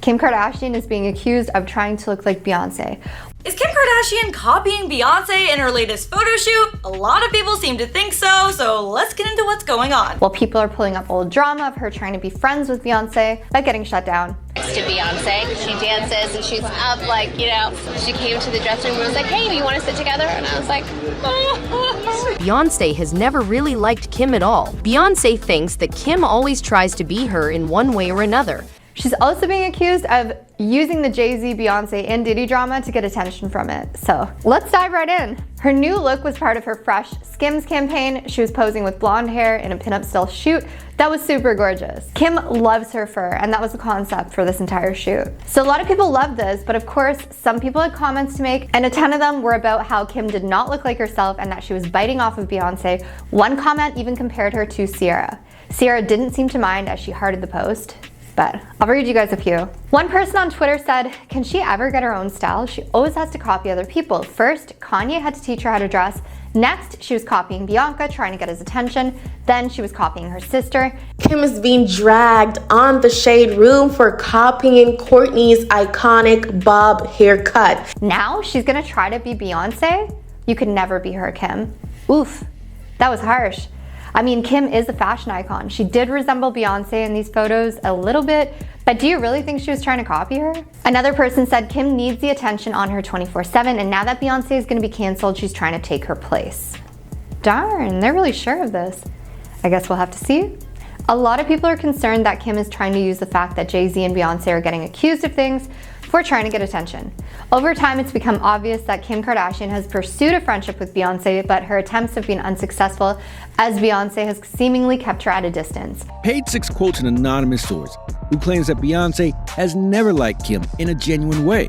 Kim Kardashian is being accused of trying to look like Beyonce. Is Kim Kardashian copying Beyonce in her latest photo shoot? A lot of people seem to think so let's get into what's going on. While people are pulling up old drama of her trying to be friends with Beyonce, but getting shut down. Next to Beyonce, she dances and she's up like, you know, she came to the dressing room and was like, hey, you want to sit together? And I was like, Beyonce has never really liked Kim at all. Beyonce thinks that Kim always tries to be her in one way or another. She's also being accused of using the Jay-Z, Beyonce, and Diddy drama to get attention from it. So let's dive right in. Her new look was part of her Fresh Skims campaign. She was posing with blonde hair in a pinup style shoot that was super gorgeous. Kim loves her fur, and that was the concept for this entire shoot. So a lot of people loved this, but of course, some people had comments to make, and a ton of them were about how Kim did not look like herself and that she was biting off of Beyonce. One comment even compared her to Ciara. Ciara didn't seem to mind as she hearted the post. But I'll read you guys a few. One person on Twitter said, can she ever get her own style? She always has to copy other people. First, Kanye had to teach her how to dress. Next, she was copying Bianca, trying to get his attention. Then she was copying her sister. Kim is being dragged on the Shade Room for copying Kourtney's iconic bob haircut. Now she's gonna try to be Beyonce? You could never be her, Kim. Oof, that was harsh. I mean, Kim is a fashion icon. She did resemble Beyonce in these photos a little bit, but do you really think she was trying to copy her? Another person said Kim needs the attention on her 24/7, and now that Beyonce is gonna be canceled, she's trying to take her place. Darn, they're really sure of this. I guess we'll have to see. A lot of people are concerned that Kim is trying to use the fact that Jay-Z and Beyonce are getting accused of things for trying to get attention. Over time, it's become obvious that Kim Kardashian has pursued a friendship with Beyonce, but her attempts have been unsuccessful as Beyonce has seemingly kept her at a distance. Page Six quotes an anonymous source who claims that Beyonce has never liked Kim in a genuine way.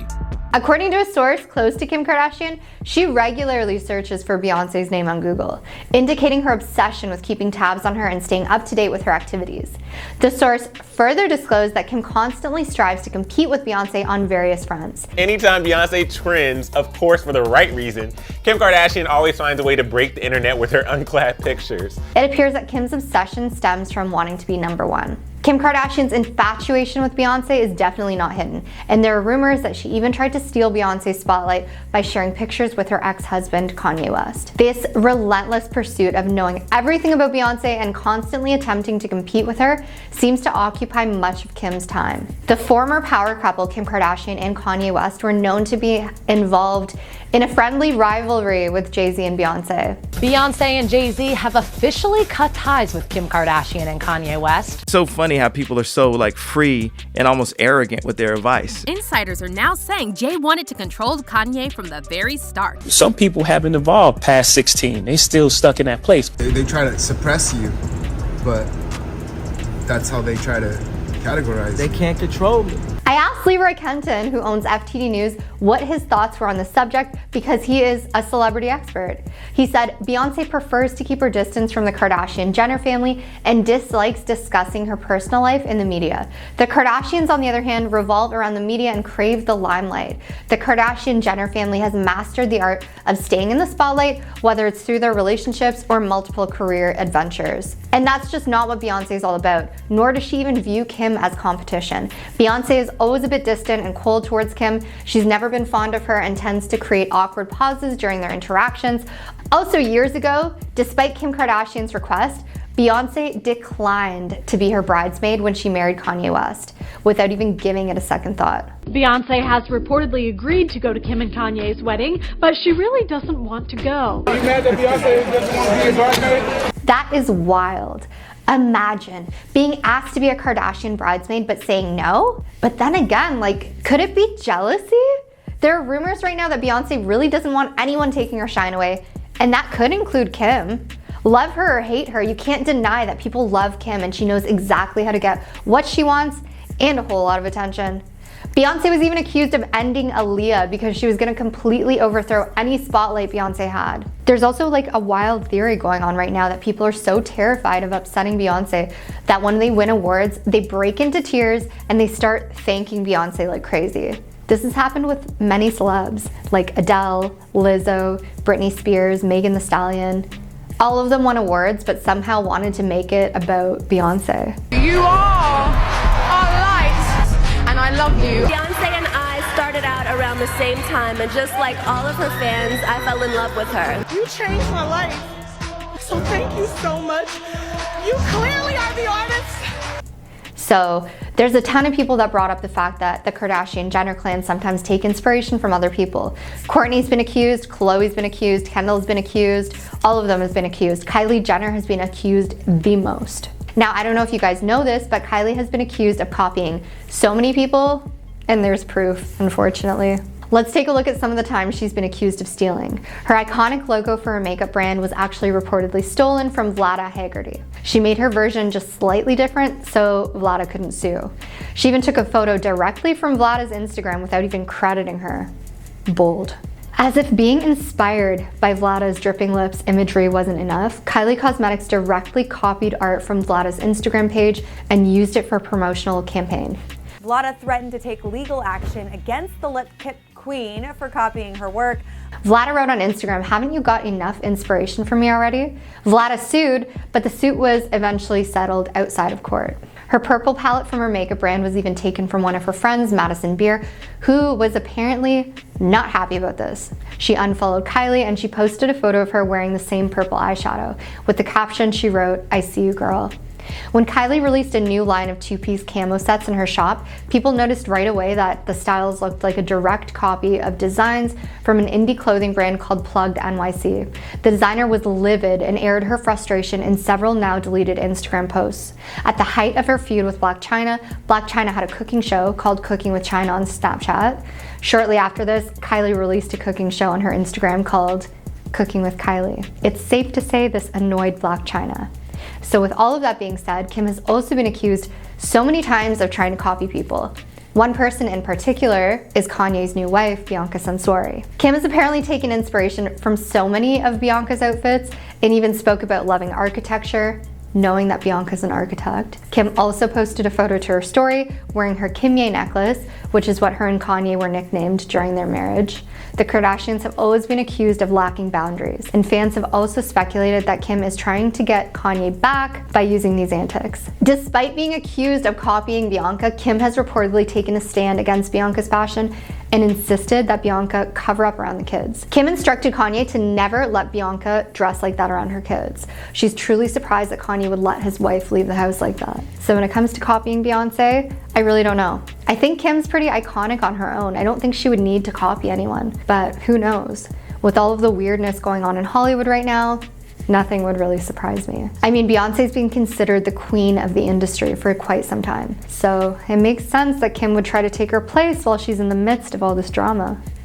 According to a source close to Kim Kardashian, she regularly searches for Beyonce's name on Google, indicating her obsession with keeping tabs on her and staying up to date with her activities. The source further disclosed that Kim constantly strives to compete with Beyonce on various fronts. Anytime Beyonce trends, of course for the right reason, Kim Kardashian always finds a way to break the internet with her unclad pictures. It appears that Kim's obsession stems from wanting to be number one. Kim Kardashian's infatuation with Beyonce is definitely not hidden, and there are rumors that she even tried to steal Beyonce's spotlight by sharing pictures with her ex-husband, Kanye West. This relentless pursuit of knowing everything about Beyonce and constantly attempting to compete with her seems to occupy much of Kim's time. The former power couple, Kim Kardashian and Kanye West, were known to be involved in a friendly rivalry with Jay-Z and Beyonce. Beyonce and Jay-Z have officially cut ties with Kim Kardashian and Kanye West. So funny how people are so free and almost arrogant with their advice. Insiders are now saying Jay wanted to control Kanye from the very start. Some people haven't evolved past 16. They still stuck in that place. They try to suppress you, but that's how they try to categorize They can't control me. I asked Leroy Kenton, who owns FTD News, what his thoughts were on the subject because he is a celebrity expert. He said Beyonce prefers to keep her distance from the Kardashian-Jenner family and dislikes discussing her personal life in the media. The Kardashians, on the other hand, revolve around the media and crave the limelight. The Kardashian-Jenner family has mastered the art of staying in the spotlight, whether it's through their relationships or multiple career adventures. And that's just not what Beyonce is all about, nor does she even view Kim as competition. Beyonce is always a bit distant and cold towards Kim. She's never been fond of her and tends to create awkward pauses during their interactions. Also, years ago, despite Kim Kardashian's request, Beyonce declined to be her bridesmaid when she married Kanye West, without even giving it a second thought. Beyonce has reportedly agreed to go to Kim and Kanye's wedding, but she really doesn't want to go. Are you mad that Beyonce doesn't want to be a bridesmaid? That is wild. Imagine being asked to be a Kardashian bridesmaid but saying no. But then again, could it be jealousy? There are rumors right now that Beyonce really doesn't want anyone taking her shine away, and that could include Kim. Love her or hate her, you can't deny that people love Kim and she knows exactly how to get what she wants and a whole lot of attention. Beyonce was even accused of ending Aaliyah because she was gonna completely overthrow any spotlight Beyonce had. There's also a wild theory going on right now that people are so terrified of upsetting Beyonce that when they win awards, they break into tears and they start thanking Beyonce like crazy. This has happened with many celebs like Adele, Lizzo, Britney Spears, Megan Thee Stallion. All of them won awards, but somehow wanted to make it about Beyonce. You all are light, and I I love you. Beyonce and I started out around the same time, and just like all of her fans, I fell in love with her. You changed my life, so thank you so much. You clearly are the artist. So there's a ton of people that brought up the fact that the Kardashian-Jenner clan sometimes take inspiration from other people. Kourtney's been accused, Khloe's been accused, Kendall's been accused, all of them has been accused. Kylie Jenner has been accused the most. Now, I don't know if you guys know this, but Kylie has been accused of copying so many people, and there's proof, unfortunately. Let's take a look at some of the times she's been accused of stealing. Her iconic logo for her makeup brand was actually reportedly stolen from Vlada Haggerty. She made her version just slightly different so Vlada couldn't sue. She even took a photo directly from Vlada's Instagram without even crediting her. Bold. As if being inspired by Vlada's dripping lips imagery wasn't enough, Kylie Cosmetics directly copied art from Vlada's Instagram page and used it for a promotional campaign. Vlada threatened to take legal action against the lip kit queen for copying her work. Vlada wrote on Instagram, "Haven't you got enough inspiration from me already?" Vlada sued, but the suit was eventually settled outside of court. Her purple palette from her makeup brand was even taken from one of her friends, Madison Beer, who was apparently not happy about this. She unfollowed Kylie and she posted a photo of her wearing the same purple eyeshadow. With the caption, she wrote, "I see you, girl." When Kylie released a new line of two-piece camo sets in her shop, people noticed right away that the styles looked like a direct copy of designs from an indie clothing brand called Plugged NYC. The designer was livid and aired her frustration in several now deleted Instagram posts. At the height of her feud with Blac Chyna had a cooking show called Cooking with Chyna on Snapchat. Shortly after this, Kylie released a cooking show on her Instagram called Cooking with Kylie. It's safe to say this annoyed Blac Chyna. So with all of that being said, Kim has also been accused so many times of trying to copy people. One person in particular is Kanye's new wife, Bianca Censori. Kim has apparently taken inspiration from so many of Bianca's outfits and even spoke about loving architecture, knowing that Bianca's an architect. Kim also posted a photo to her story wearing her Kimye necklace, which is what her and Kanye were nicknamed during their marriage. The Kardashians have always been accused of lacking boundaries, and fans have also speculated that Kim is trying to get Kanye back by using these antics. Despite being accused of copying Bianca, Kim has reportedly taken a stand against Bianca's fashion and insisted that Bianca cover up around the kids. Kim instructed Kanye to never let Bianca dress like that around her kids. She's truly surprised that Kanye would let his wife leave the house like that. So when it comes to copying Beyonce, I really don't know. I think Kim's pretty iconic on her own. I don't think she would need to copy anyone, but who knows? With all of the weirdness going on in Hollywood right now, nothing would really surprise me. I mean, Beyonce's been considered the queen of the industry for quite some time. So it makes sense that Kim would try to take her place while she's in the midst of all this drama.